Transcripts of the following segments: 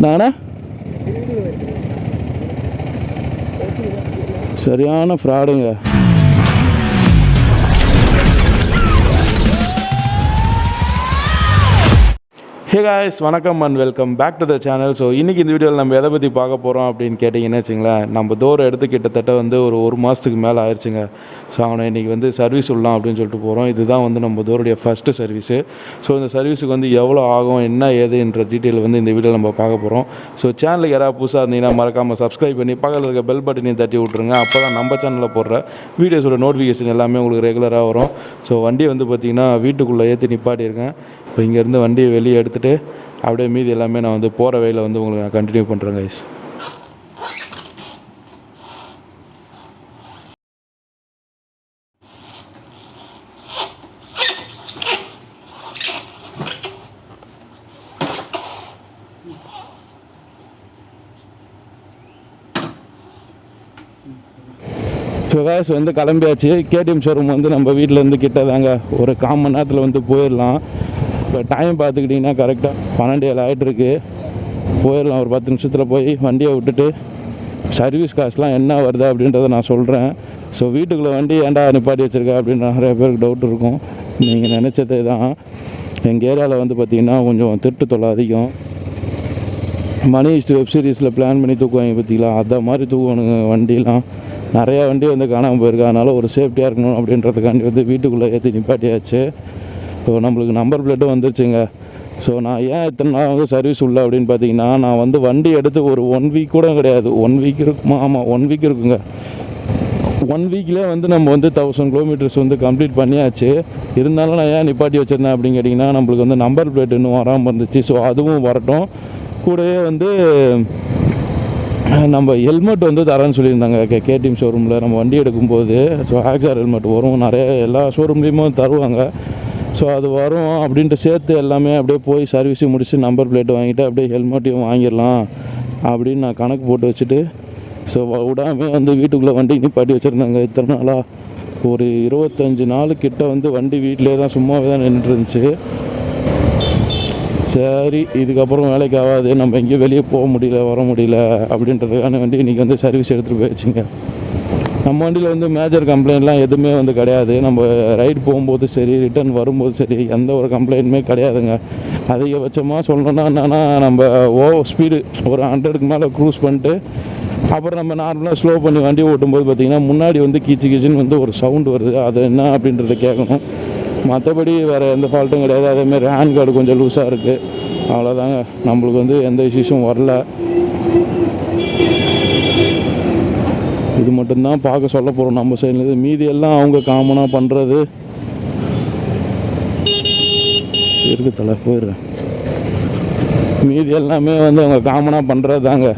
நானா சரியான ஃப்ராடுங்க. ஹே காய்ஸ், வணக்கம் and welcome back to the channel. So இன்றைக்கி இந்த வீடியோவில் நம்ம எதை பற்றி பார்க்க போகிறோம் அப்படின்னு கேட்டிங்கன்னு வச்சுங்களேன், நம்ம டோர் எடுத்து கிட்டத்தட்ட வந்து ஒரு மாதத்துக்கு மேலே ஆயிடுச்சுங்க. ஸோ அவனை இன்றைக்கி சர்வீஸ் விடலாம் அப்படின்னு சொல்லிட்டு போகிறோம். இதுதான் நம்ம டோருடைய ஃபஸ்ட்டு சர்வீஸு. ஸோ இந்த சர்வீஸுக்கு எவ்வளோ ஆகும், என்ன ஏதுன்ற டீட்டெயில் இந்த வீடியோவில் நம்ம பார்க்க போகிறோம். ஸோ சேனலுக்கு யாராவது புதுசாக இருந்தீங்கன்னா மறக்காமல் சப்ஸ்கிரைப் பண்ணி பக்கத்தில் இருக்க பெல் பட்டனையும் தட்டி விட்ருங்க. அப்போ தான் நம்ம சேனலில் போடுற வீடியோஸோட நோட்டிஃபிகேஷன் எல்லாமே உங்களுக்கு ரெகுலராக வரும். ஸோ வண்டி பார்த்திங்கன்னா வீட்டுக்குள்ளே ஏற்றி நிப்பாட்டியிருக்கேன். இப்போ இங்கேருந்து வண்டியை வெளியே எடுத்துகிட்டு அப்படியே மீதி எல்லாமே நான் போகிற வழியில் உங்களுக்கு நான் கண்டினியூ பண்ணுறேன் கைஸ். ஸோ கைஸ் கிளம்பியாச்சு. கேடிஎம் ஷோரூம் நம்ம வீட்டிலேருந்து கிட்ட தாங்க, ஒரு 1/4 மணி நேரத்தில் போயிடலாம். இப்போ டைம் பார்த்துக்கிட்டிங்கன்னா கரெக்டாக 12:07 ஆகிட்டுருக்கு. போயிடலாம். ஒரு 10 நிமிஷத்தில் போய் வண்டியை விட்டுட்டு சர்வீஸ் காசுலாம் என்ன வருது அப்படின்றத நான் சொல்கிறேன். ஸோ வீட்டுக்குள்ளே வண்டி ஏன்டா நிப்பாட்டி வச்சுருக்கா அப்படின்னு நிறைய பேருக்கு டவுட் இருக்கும். நீங்கள் நினச்சதே தான். எங்கள் ஏரியாவில் பார்த்திங்கன்னா கொஞ்சம் திருட்டு தொல்லை அதிகம். மணி ஹிஸ்ட் வெப் சீரிஸில் பிளான் பண்ணி தூக்குவாங்க பார்த்திங்களா, அதை மாதிரி தூக்குவானுங்க வண்டிலாம். நிறையா வண்டி காணாமல் போயிருக்கா. அதனால் ஒரு சேஃப்டியாக இருக்கணும் அப்படின்றதுக்காண்டி வீட்டுக்குள்ளே ஏற்றி நிப்பாட்டியாச்சு. ஸோ நம்மளுக்கு நம்பர் பிளேட்டும் வந்துருச்சுங்க. ஸோ நான் ஏன் இத்தனை நாள் சர்வீஸ் உள்ள அப்படின்னு பார்த்தீங்கன்னா, நான் வண்டி எடுத்து ஒரு 1 வீக் கூட கிடையாது. 1 வீக் இருக்குமா? ஆமாம், 1 வீக் இருக்குங்க. 1 வீக்லேயே நம்ம 1000 கிலோமீட்டர்ஸ் கம்ப்ளீட் பண்ணியாச்சு. இருந்தாலும் நான் ஏன் நிப்பாட்டி வச்சுருந்தேன் அப்படின்னு கேட்டிங்கன்னா, நம்மளுக்கு நம்பர் பிளேட் இன்னும் வராமல் இருந்துச்சு. ஸோ அதுவும் வரட்டும். கூடவே நம்ம ஹெல்மெட் தரேன்னு சொல்லியிருந்தாங்க கேடிஎம் ஷோரூமில் நம்ம வண்டி எடுக்கும்போது. ஸோ ஆக்ஸார் ஹெல்மெட் வரும், நிறைய எல்லா ஷோரூம்லேயுமே தருவாங்க. ஸோ அது வரும் அப்படின்ட்டு சேர்த்து எல்லாமே அப்படியே போய் சர்வீஸும் முடிச்சு நம்பர் பிளேட் வாங்கிட்டு அப்படியே ஹெல்மெட்டையும் வாங்கிடலாம் அப்படின்னு நான் கணக்கு போட்டு வச்சுட்டு, ஸோ விடாமல் வீட்டுக்குள்ளே வண்டி நிப்பாட்டி வச்சுருந்தாங்க. இத்தனை நாளாக ஒரு 25 நாள் கிட்ட வண்டி வீட்டிலே தான் சும்மாவே தான் நின்றுட்டு இருந்துச்சு. சரி, இதுக்கப்புறம் வேலைக்கு ஆகாது, நம்ம எங்கேயும் வெளியே போக முடியல வர முடியல அப்படின்றதுக்கான வண்டி இன்றைக்கி சர்வீஸ் எடுத்துகிட்டு போயிடுச்சுங்க. நம்ம வண்டியில் மேஜர் கம்ப்ளைண்ட்லாம் எதுவுமே கிடையாது. நம்ம ரைடு போகும்போது சரி, ரிட்டர்ன் வரும்போது சரி, எந்த ஒரு கம்ப்ளைண்ட்டுமே கிடையாதுங்க. அதிகபட்சமாக சொல்லணுன்னா என்னென்னா, நம்ம ஸ்பீடு ஒரு 100க்கு மேலே க்ரூஸ் பண்ணிட்டு அப்புறம் நம்ம நார்மலாக ஸ்லோ பண்ணி வண்டி ஓட்டும்போது பார்த்திங்கன்னா முன்னாடி கீச்சு கீச்சுன்னு ஒரு சவுண்டு வருது. அது என்ன அப்படின்றத கேட்கணும். மற்றபடி வேறு எந்த ஃபால்ட்டும் கிடையாது. அதேமாதிரி ஹேண்ட் கார்டு கொஞ்சம் லூஸாக இருக்குது, அவ்வளோதாங்க. நம்மளுக்கு எந்த இஷ்யூஸும் வரல. இது மட்டும்தான் பார்க்க சொல்ல போகிறோம் நம்ம சைட்லேருந்து. மீதி எல்லாம் அவங்க காமனாக பண்ணுறது இருக்கு. தலை போயிடுறேன். மீதி எல்லாமே அவங்க காமனாக பண்ணுறது தாங்க.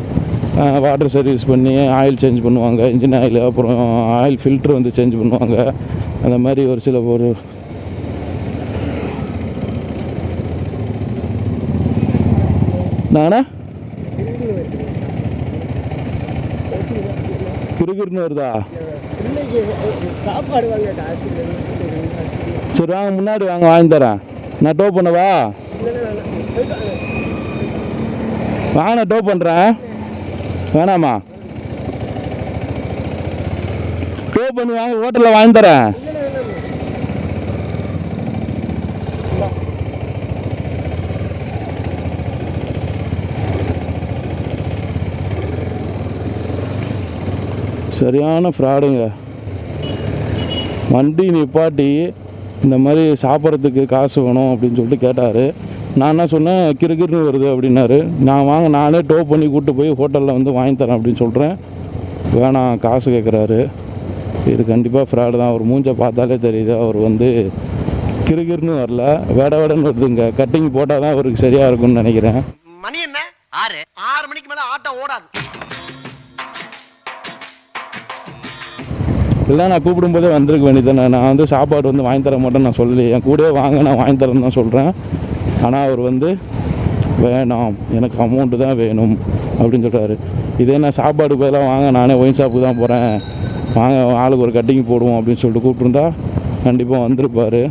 வாட்டர் சர்வீஸ் பண்ணி ஆயில் சேஞ்ச் பண்ணுவாங்க, இன்ஜின் ஆயில், அப்புறம் ஆயில் ஃபில்ட்ரு சேஞ்ச் பண்ணுவாங்க. அந்த மாதிரி ஒரு சில நானா கிருகிருன்னு வருதா? சரி வாங்க, முன்னாடி வாங்க, வாங்கி தரேன். நான் டோ பண்ணவா? வாங்க, நான் டோ பண்ணுறேன். வேணாமா? டோ பண்ணி வாங்க, ஹோட்டலில் வாங்கி தரேன். சரியான ஃப்ராடுங்க. வண்டி நிப்பாட்டி இந்த மாதிரி சாப்பிட்றதுக்கு காசு வேணும் அப்படின்னு சொல்லிட்டு கேட்டார். நான் என்ன சொன்னேன், கிறுகிறுன்னு வருது அப்படின்னாரு. நானே டோ பண்ணி கூப்பிட்டு போய் ஹோட்டலில் வாங்கி தரேன் அப்படின்னு சொல்கிறேன். வேணாம், காசு கேட்குறாரு. இது கண்டிப்பாக ஃப்ராடு தான். அவர் மூஞ்சை பார்த்தாலே தெரியுது. அவர் கிறுகிறுன்னு வரல, வேடன்னு வருதுங்க. கட்டிங் போட்டால் தான் அவருக்கு சரியாக இருக்கும்னு நினைக்கிறேன். மணி என்ன? 6 மணிக்கு மேலே ஆட்டோ ஓடாது. இல்லை, நான் கூப்பிடும்போதே வந்திருக்க வேண்டியதானே. நான் சாப்பாடு வாங்கி தர மாட்டேன்னு நான் சொல்லி, என் கூடவே வாங்க, நான் வாங்கி தரேன்னு தான் சொல்கிறேன். ஆனால் அவர் வேணாம், எனக்கு அமௌண்ட்டு தான் வேணும் அப்படின்னு சொல்கிறாரு. இதே நான் சாப்பாடு பதிலாக வாங்க, நானே ஒயின் ஷாப்புக்கு தான் போகிறேன், வாங்க ஆளுக்கு ஒரு கட்டிங் போடுவோம் அப்படின்னு சொல்லிட்டு கூப்பிட்டுருந்தா கண்டிப்பாக வந்திருப்பார்.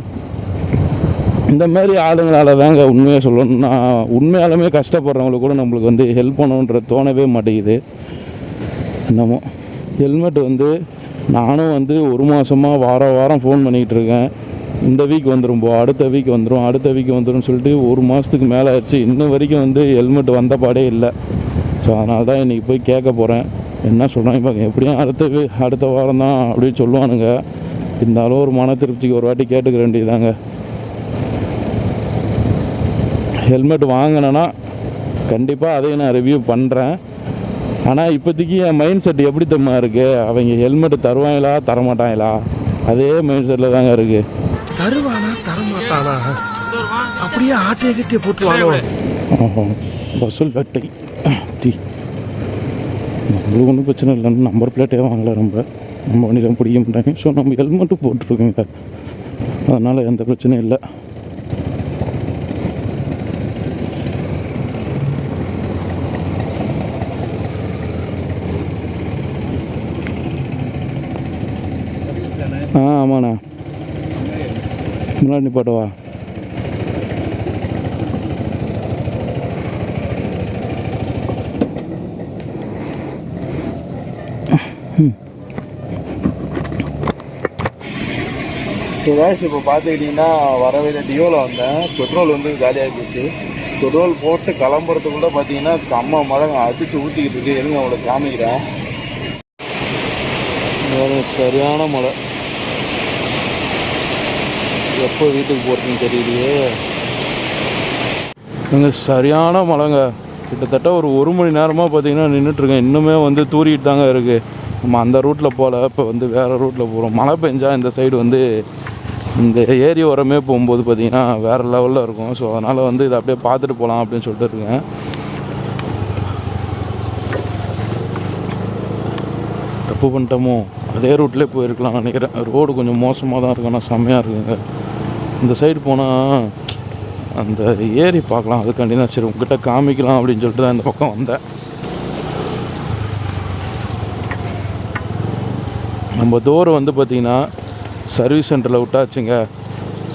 இந்த மாதிரி ஆளுங்களால் தாங்க உண்மையாக சொல்லணும்னா உண்மையாலுமே கஷ்டப்படுறவங்களுக்கு கூட நம்மளுக்கு வந்து ஹெல்ப் பண்ணணுன்ற தோணவே மாட்டேங்குது. என்னமோ ஹெல்மெட் வந்து நானும் வந்து ஒரு மாதமாக வாரம் ஃபோன் பண்ணிக்கிட்டு இருக்கேன். இந்த வீக் வந்துடும் அடுத்த வீக் வந்துடும் சொல்லிட்டு ஒரு மாதத்துக்கு மேலே ஆயிடுச்சு. இன்னும் வரைக்கும் வந்து ஹெல்மெட் வந்த பாடே இல்லை. ஸோ அதனால தான் இன்றைக்கி போய் கேட்க போகிறேன். என்ன சொல்கிறாங்க பார்க்க. எப்படியும் அடுத்த வாரம் தான் அப்படின்னு சொல்லுவானுங்க. இருந்தாலும் ஒரு மன திருப்திக்கு ஒரு வாட்டி கேட்டுக்க வேண்டியதாங்க. ஹெல்மெட் வாங்கினேன்னா கண்டிப்பாக அதையும் நான் ரிவ்யூ பண்ணுறேன். ஆனால் இப்போதைக்கு என் மைண்ட் செட் எப்படி தம்மா இருக்குது, அவங்க ஹெல்மெட் தருவாங்களா தரமாட்டாங்களா, அதே மைண்ட் செட்டில் தாங்க இருக்குது. தருவானா தரமாட்டானா அப்படியே ஆட்டையை கட்டியே போட்டுருவாங்க. வசூல் கட்டை நம்மளுக்கு ஒன்றும் பிரச்சனை இல்லைன்னு நம்பர் பிளேட்டே வாங்கலை. நம்ம வண்டியில் பிடிக்க மாட்டாங்க. ஸோ நம்ம ஹெல்மெட்டு போட்டுருக்கோங்க, அதனால் எந்த பிரச்சனையும் இல்லை. ஆமாண்ணா, முன்னாடி நிப்பாட்டவா? இப்போ பார்த்துக்கிட்டிங்கன்னா வரவேல டியோவில் வந்தேன். பெட்ரோல் வந்து காலியாக போச்சு. பெட்ரோல் போட்டு கிளம்புறதுக்குள்ளே பார்த்தீங்கன்னா செம்ம மழை அடித்து ஊற்றிக்கிட்டு இருக்கு. எதுங்க அவங்கள காமிக்கிறேன். சரியான மழை. எப்போ வீட்டுக்கு போகிறதுன்னு தெரியலையே. எங்க சரியான மழைங்க. கிட்டத்தட்ட ஒரு மணி நேரமாக பார்த்தீங்கன்னா நின்றுட்டுருக்கேன். இன்னுமே வந்து தூரிட்டு தாங்க இருக்குது. நம்ம அந்த ரூட்டில் போகல, இப்போ வந்து வேறு ரூட்டில் போகிறோம். மழை பெஞ்சா இந்த சைடு வந்து இந்த ஏரி ஓரமே போகும்போது பார்த்திங்கன்னா வேறு லெவலில் இருக்கும். ஸோ அதனால் வந்து இதை அப்படியே பார்த்துட்டு போகலாம் அப்படின்னு சொல்லிட்டு இருக்கேன். தப்பு பண்ணிட்டோமோ, அதே ரூட்லேயே போயிருக்கலாம் நினைக்கிறேன். ரோடு கொஞ்சம் மோசமாக தான் இருக்கு, ஆனால் செம்மையாக இருக்குங்க. இந்த சைடு போனால் அந்த ஏரி பார்க்கலாம். அதுக்காண்டி தான் சரி உங்ககிட்ட காமிக்கலாம் அப்படின்னு சொல்லிட்டு தான் இந்த பக்கம் வந்தேன். நம்ம டோர் வந்து பார்த்திங்கன்னா சர்வீஸ் சென்டரில் விட்டாச்சுங்க.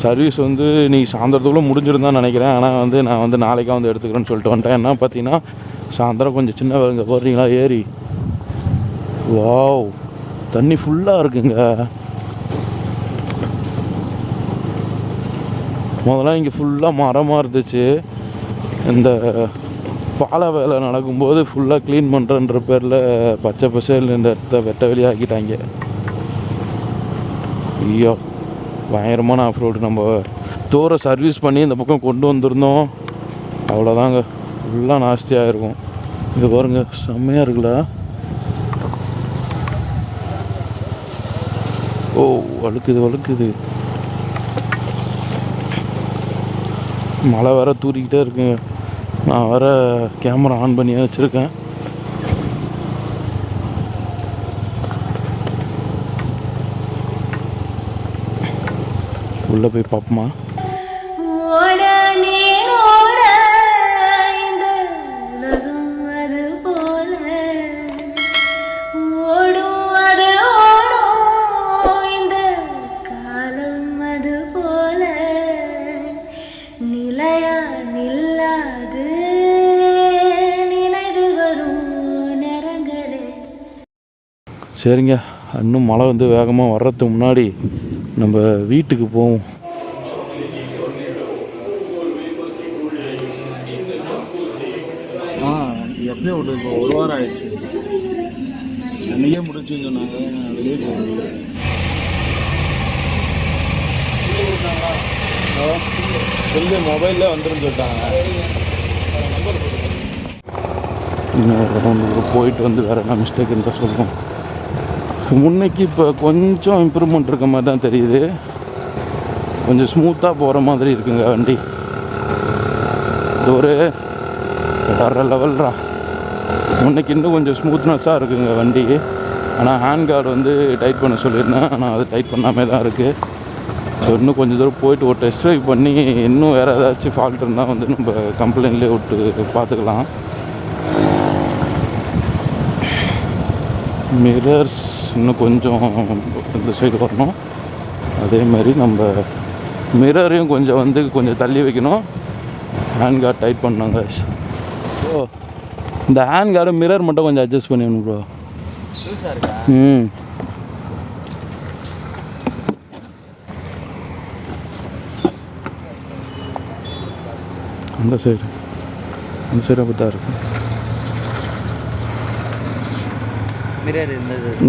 சர்வீஸ் வந்து நீ சாயந்தரத்துக்குள்ளே முடிஞ்சிருந்தான்னு நினைக்கிறேன். ஆனால் வந்து நான் வந்து நாளைக்கா வந்து எடுத்துக்கிறேன்னு சொல்லிட்டு வந்துட்டேன். என்ன பார்த்தீங்கன்னா சாயந்தரம் கொஞ்சம் சின்ன வேலைங்க போடுறீங்களா ஏரி. வாவ், தண்ணி ஃபுல்லாக இருக்குங்க. முதல்ல இங்கே ஃபுல்லாக மரமாக இருந்துச்சு. இந்த பாலை வேலை நடக்கும்போது ஃபுல்லாக க்ளீன் பண்ணுறன்ற பேரில் பச்சை பசேல் இந்த இடத்த வெட்ட வெளியாக்கிட்டாங்க. ஐயோ, பயங்கரமான ஆஃப் ரோடு. நம்ம டோரை சர்வீஸ் பண்ணி இந்த பக்கம் கொண்டு வந்திருந்தோம், அவ்வளோதாங்க, ஃபுல்லாக நாஸ்தியாக இருக்கும். இது பாருங்க, செம்மையாக இருக்குல்ல. ஓ, வழுக்குது. மழை வேற தூரிக்கிட்டே இருக்குங்க. நான் வேற கேமரா ஆன் பண்ணி வச்சுருக்கேன். உள்ளே போய் பார்ப்போமா? சரிங்க, இன்னும் மழை வந்து வேகமாக வர்றதுக்கு முன்னாடி நம்ம வீட்டுக்கு போவோம். எப்படியே ஒரு வாரம் ஆயிடுச்சு. அன்றைக்கே முடிச்சுன்னு சொன்னாங்க. வெளியே போகிறோம். வெளியே மொபைலில் வந்துடும் சொல்லிட்டாங்க. இன்னும் போயிட்டு வந்து வேறு என்ன மிஸ்டேக் இருந்தால் சொல்லுவோம். முன்னைக்கு இப்போ கொஞ்சம் இம்ப்ரூவ்மெண்ட் இருக்க மாதிரி தான் தெரியுது. கொஞ்சம் ஸ்மூத்தாக போகிற மாதிரி இருக்குங்க வண்டி. இது ஒரு வேறு லெவல்ரா. முன்னைக்கு இன்னும் கொஞ்சம் ஸ்மூத்னஸாக இருக்குங்க வண்டி. ஆனால் ஹேண்ட் கார்டு வந்து டைட் பண்ண சொல்லியிருந்தேன், ஆனால் அது டைட் பண்ணாமே தான் இருக்குது. ஸோ இன்னும் கொஞ்சம் தூரம் போயிட்டு ஒரு டெஸ்ட் ட்ரைவ் பண்ணி இன்னும் வேறு ஏதாச்சும் ஃபால்ட் இருந்தால் வந்து நம்ம கம்ப்ளைண்ட்லேயே விட்டு பார்த்துக்கலாம். மிரர்ஸ் இன்னும் கொஞ்சம் இந்த சைடு வரணும். அதே மாதிரி நம்ம மிரரையும் கொஞ்சம் வந்து கொஞ்சம் தள்ளி வைக்கணும். ஹேண்ட் கார்டு டைட் பண்ணாங்க. ப்ரோ இந்த ஹேண்ட் கார்டு மிரர் மட்டும் கொஞ்சம் அட்ஜஸ்ட் பண்ணிடணும் ப்ரோ. அந்த சைடு அப்படி தான் இருக்கும்.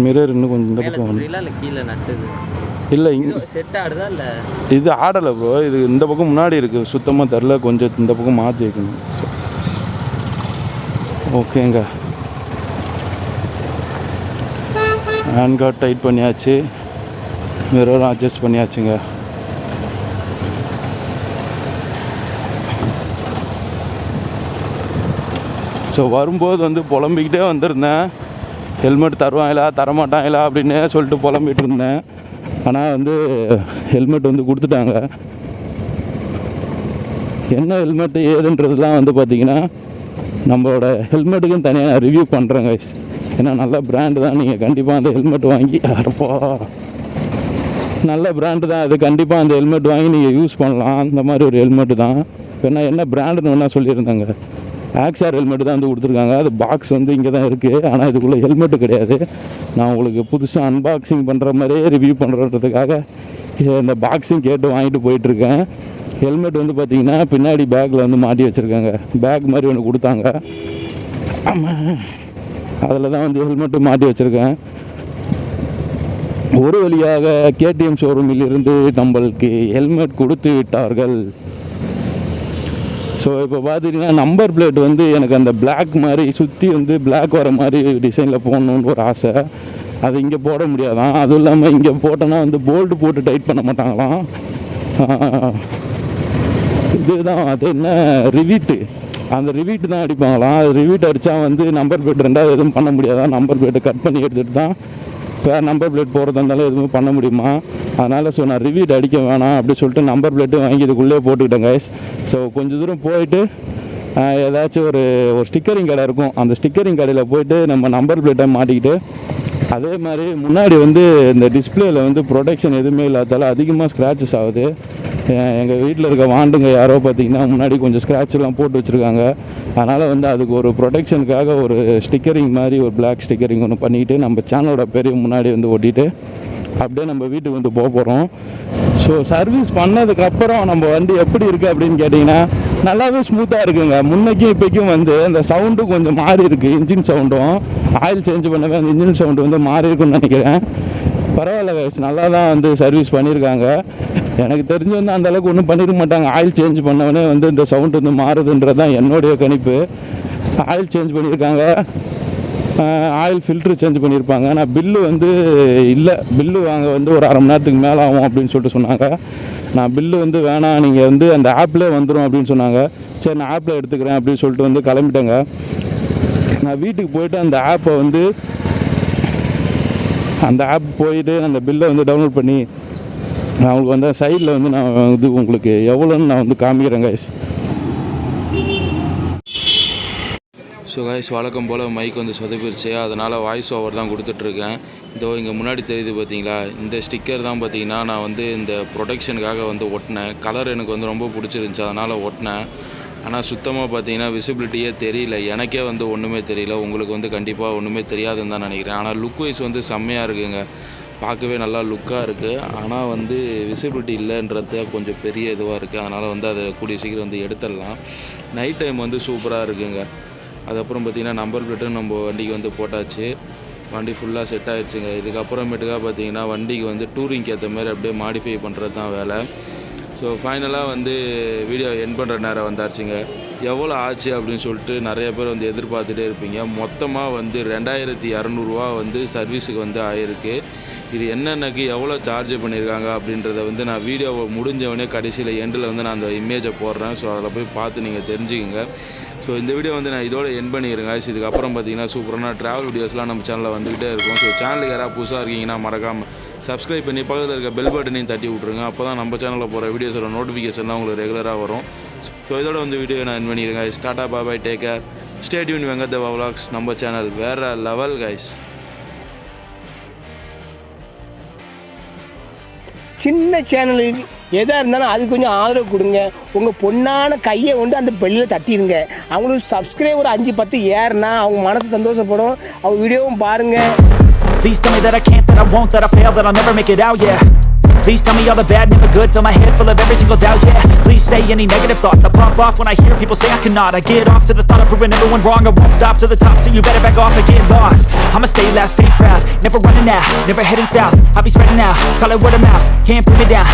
மிரர் இன்னும் கொஞ்சம் இந்த பக்கம் இல்லை இது ஆடலை ப்ரோ. இது இந்த பக்கம் முன்னாடி இருக்குது, சுத்தமாக தெரில. கொஞ்சம் இந்த பக்கம் மாற்றி வைக்கணும். ஓகேங்க, ஹேண்ட் கார்டு டைட் பண்ணியாச்சு, மிரரும் அட்ஜஸ்ட் பண்ணியாச்சுங்க. ஸோ வரும்போது வந்து புலம்பிக்கிட்டே வந்திருந்தேன், ஹெல்மெட் தருவாங்களா தரமாட்டாங்களா அப்படின்னு சொல்லிட்டு புலம்பிகிட்டு இருந்தேன். ஆனால் வந்து ஹெல்மெட் வந்து கொடுத்துட்டாங்க. என்ன ஹெல்மெட்டு ஏதுன்றதுலாம் வந்து பார்த்திங்கன்னா நம்மளோட ஹெல்மெட்டுக்குன்னு தனியாக ரிவ்யூ பண்ணுறேங்க. ஏன்னா நல்ல பிராண்டு தான். நீங்கள் கண்டிப்பாக அந்த ஹெல்மெட் வாங்கி நல்ல பிராண்டு தான் அது. கண்டிப்பாக அந்த ஹெல்மெட் வாங்கி நீங்கள் யூஸ் பண்ணலாம். அந்த மாதிரி ஒரு ஹெல்மெட்டு தான். இப்போ என்ன பிராண்டுன்னு வேணால் சொல்லியிருந்தாங்க. ஆக்ஸார் ஹெல்மெட்டு தான் வந்து கொடுத்துருக்காங்க. அது பாக்ஸ் வந்து இங்கே தான் இருக்குது, ஆனால் இதுக்குள்ளே ஹெல்மெட்டு கிடையாது. நான் உங்களுக்கு புதுசாக அன்பாக்சிங் பண்ணுற மாதிரியே ரிவ்யூ பண்ணுறதுக்காக இந்த பாக்ஸிங் கேட்டு வாங்கிட்டு போயிட்டுருக்கேன். ஹெல்மெட் வந்து பார்த்திங்கன்னா பின்னாடி பேக்கில் வந்து மாட்டி வச்சுருக்காங்க. பேக் மாதிரி ஒன்று கொடுத்தாங்க, அதில் தான் வந்து ஹெல்மெட்டு மாட்டி வச்சுருக்கேன். ஒரு வழியாக KTM ஷோரூமில் இருந்து நம்மளுக்கு ஹெல்மெட் கொடுத்து விட்டார்கள். ஸோ இப்போ பார்த்துட்டிங்கன்னா நம்பர் பிளேட் வந்து எனக்கு அந்த பிளாக் மாதிரி சுற்றி வந்து பிளாக் வர மாதிரி டிசைனில் போடணுன்னு ஒரு ஆசை. அது இங்கே போட முடியாதான். அதுவும் இல்லாமல் இங்கே போட்டோன்னா வந்து போல்டு போட்டு டைட் பண்ண மாட்டாங்களாம். இதுதான் அது என்ன ரிவீட்டு, அந்த ரிவீட்டு தான் அடிப்பாங்களாம். அது ரிவீட் அடித்தா வந்து நம்பர் பிளேட் ரெண்டாவது எதுவும் பண்ண முடியாதான். நம்பர் பிளேட்டை கட் பண்ணி எடுத்துகிட்டு தான் வேறு நம்பர் பிளேட் போகிறதா இருந்தாலும் எதுவும் பண்ண முடியுமா. அதனால் ஸோ நான் ரிவீட் அடிக்க வேணாம் அப்படின்னு சொல்லிட்டு நம்பர் பிளேட்டு வாங்கி இதுக்குள்ளே போட்டுக்கிட்டேன் கைஸ். ஸோ கொஞ்சம் தூரம் போயிட்டு ஏதாச்சும் ஒரு ஸ்டிக்கரிங் கடை இருக்கும், அந்த ஸ்டிக்கரிங் கடையில் போயிட்டு நம்ம நம்பர் பிளேட்டை மாட்டிக்கிட்டு, அதே மாதிரி முன்னாடி வந்து இந்த டிஸ்பிளேயில் வந்து ப்ரொடெக்ஷன் எதுவுமே இல்லாதால அதிகமாக ஸ்க்ராச்சஸ் ஆகுது. எங்கள் வீட்டில் இருக்க வாண்டுங்க யாரோ பார்த்திங்கன்னா முன்னாடி கொஞ்சம் ஸ்க்ராட்செல்லாம் போட்டு வச்சுருக்காங்க. அதனால் வந்து அதுக்கு ஒரு ப்ரொடெக்ஷனுக்காக ஒரு ஸ்டிக்கரிங் மாதிரி ஒரு பிளாக் ஸ்டிக்கரிங் ஒன்று பண்ணிக்கிட்டு நம்ம சேனலோட பெரிய முன்னாடி வந்து ஒட்டிட்டு அப்படியே நம்ம வீட்டுக்கு வந்து போக போகிறோம். ஸோ சர்வீஸ் பண்ணதுக்கப்புறம் நம்ம வண்டி எப்படி இருக்குது அப்படின்னு கேட்டிங்கன்னா நல்லாவே ஸ்மூத்தாக இருக்குங்க. முன்னைக்கும் இப்போக்கும் வந்து அந்த சவுண்டும் கொஞ்சம் மாறி இருக்குது. இன்ஜின் சவுண்டும் ஆயில் சேஞ்ச் பண்ணவே அந்த இன்ஜின் சவுண்டு வந்து மாறி இருக்குன்னு நினைக்கிறேன். பரவாயில்ல கைஸ், நல்லா தான் வந்து சர்வீஸ் பண்ணியிருக்காங்க. எனக்கு தெரிஞ்சு வந்து அந்தளவுக்கு ஒன்றும் பண்ணிட மாட்டாங்க. ஆயில் சேஞ்ச் பண்ணவொடனே வந்து இந்த சவுண்டு வந்து மாறுதுன்றது தான் என்னுடைய கணிப்பு. ஆயில் சேஞ்ச் பண்ணியிருக்காங்க, ஆயில் ஃபில்ட்ரு சேஞ்ச் பண்ணியிருப்பாங்க. ஆனால் பில்லு வந்து இல்லை, பில்லு வாங்க வந்து ஒரு அரை மணி நேரத்துக்கு மேலே ஆகும் அப்படின்னு சொல்லிட்டு சொன்னாங்க. நான் பில்லு வந்து வேணாம், நீங்கள் வந்து அந்த ஆப்லேயே வந்துடும் அப்படின்னு சொன்னாங்க. சரி நான் ஆப்பில் எடுத்துக்கிறேன் அப்படின்னு சொல்லிட்டு வந்து கிளம்பிட்டேங்க. நான் வீட்டுக்கு போயிட்டு அந்த ஆப்பை வந்து அந்த ஆப் போயிட்டு அந்த பில்லை வந்து டவுன்லோட் பண்ணி நான் உங்களுக்கு வந்து சைடில் வந்து நான் இது உங்களுக்கு எவ்வளோன்னு நான் வந்து காமிக்கிறேன் கைஸ். ஸோ கைஸ் வழக்கம் போல் மைக் வந்து சொதப்பிடுச்சு, அதனால் வாய்ஸ் ஓவர் தான் கொடுத்துட்ருக்கேன். இதோ இங்கே முன்னாடி தெரியுது பார்த்தீங்களா, இந்த ஸ்டிக்கர் தான் பார்த்தீங்கன்னா நான் வந்து இந்த ப்ரொடெக்ஷனுக்காக வந்து ஒட்டினேன். கலர் எனக்கு வந்து ரொம்ப பிடிச்சிருந்துச்சி, அதனால் ஒட்டினேன். ஆனால் சுத்தமாக பார்த்தீங்கன்னா விசிபிலிட்டியே தெரியல, எனக்கே வந்து ஒன்றுமே தெரியல. உங்களுக்கு வந்து கண்டிப்பாக ஒன்றுமே தெரியாதுன்னு தான் நினைக்கிறேன். ஆனால் லுக் வைஸ் வந்து செம்மையாக இருக்குங்க, பார்க்கவே நல்லா லுக்காக இருக்குது. ஆனால் வந்து விசிபிலிட்டி இல்லைன்றது கொஞ்சம் பெரிய இதுவாக இருக்குது. அதனால் வந்து அதை கூடிய சீக்கிரம் வந்து எடுத்துடலாம். நைட் டைம் வந்து சூப்பராக இருக்குங்க. அதுக்கப்புறம் பார்த்திங்கன்னா நம்பர் பிளேட்டும் நம்ம வண்டிக்கு வந்து போட்டாச்சு, வண்டி ஃபுல்லாக செட் ஆகிடுச்சுங்க. இதுக்கப்புறமேட்டுக்காக பார்த்திங்கன்னா வண்டிக்கு வந்து டூரிங்க்கு ஏற்ற மாதிரி அப்படியே மாடிஃபை பண்ணுறது தான் வேலை. ஸோ ஃபைனலாக வந்து வீடியோ என் பண்ணுற நேரம் வந்தாச்சுங்க. எவ்வளோ ஆச்சு அப்படின்னு சொல்லிட்டு நிறைய பேர் வந்து எதிர்பார்த்துட்டே இருப்பீங்க. மொத்தமாக வந்து 2200 வந்து சர்வீஸுக்கு வந்து ஆகிருக்கு. இது என்னென்னக்கு எவ்வளோ சார்ஜ் பண்ணியிருக்காங்க அப்படின்றத வந்து நான் வீடியோவை முடிஞ்சவொடனே கடைசியில் எண்டில் வந்து நான் அந்த இமேஜை போடுறேன். ஸோ அதில் போய் பார்த்து நீங்கள் தெரிஞ்சுக்கங்க. ஸோ இந்த வீடியோ வந்து நான் இதோட என் பண்ணிடுறேங்க. இதுக்கப்புறம் பார்த்தீங்கன்னா சூப்பரான ட்ராவல் வீடியோஸ்லாம் நம்ம சேனலில் வந்துக்கிட்டே இருக்கும். ஸோ சேனலுக்கு யாராவது புதுசாக இருக்கீங்கன்னா மறக்காமல் சப்ஸ்கிரைப் பண்ணி பக்கத்தில் இருக்க பெல் பட்டனையும் தட்டி விட்ருங்க. அப்போ தான் நம்ம சேனலில் போகிற வீடியோஸோட நோட்டிஃபிகேஷன்லாம் உங்களுக்கு ரெகுலராக வரும். ஸோ இதோட வந்து வீடியோ நான் என் பண்ணிடுறேங்க. Tata bye, take care, stay tuned. Vengadeva vlogs நம்ம சேனல் வேறு லெவல் கைஸ். சின்ன சேனலுக்கு எதாக இருந்தாலும் அது கொஞ்சம் ஆதரவு கொடுங்க. உங்கள் பொண்ணான கையை கொண்டு அந்த பெல்லில் தட்டிடுங்க. அவங்களுக்கு சப்ஸ்கிரைபர் 5-10 ஏறுனா அவங்க மனசு சந்தோஷப்படும். அவங்க வீடியோவும் பாருங்கள். Please tell me that I can't, that I won't, that I fail, that I'll never make it out, yeah. Please tell me all the bad, never good, fill my head full of every single doubt, yeah. Please say any negative thoughts, I pop off when I hear people say I cannot. I get off to the thought of proving everyone wrong, I won't stop to the top, so you better back off and get lost. I'ma stay loud, stay proud, never running out, never heading south, I'll be spreading out, call it word of mouth, can't put me down.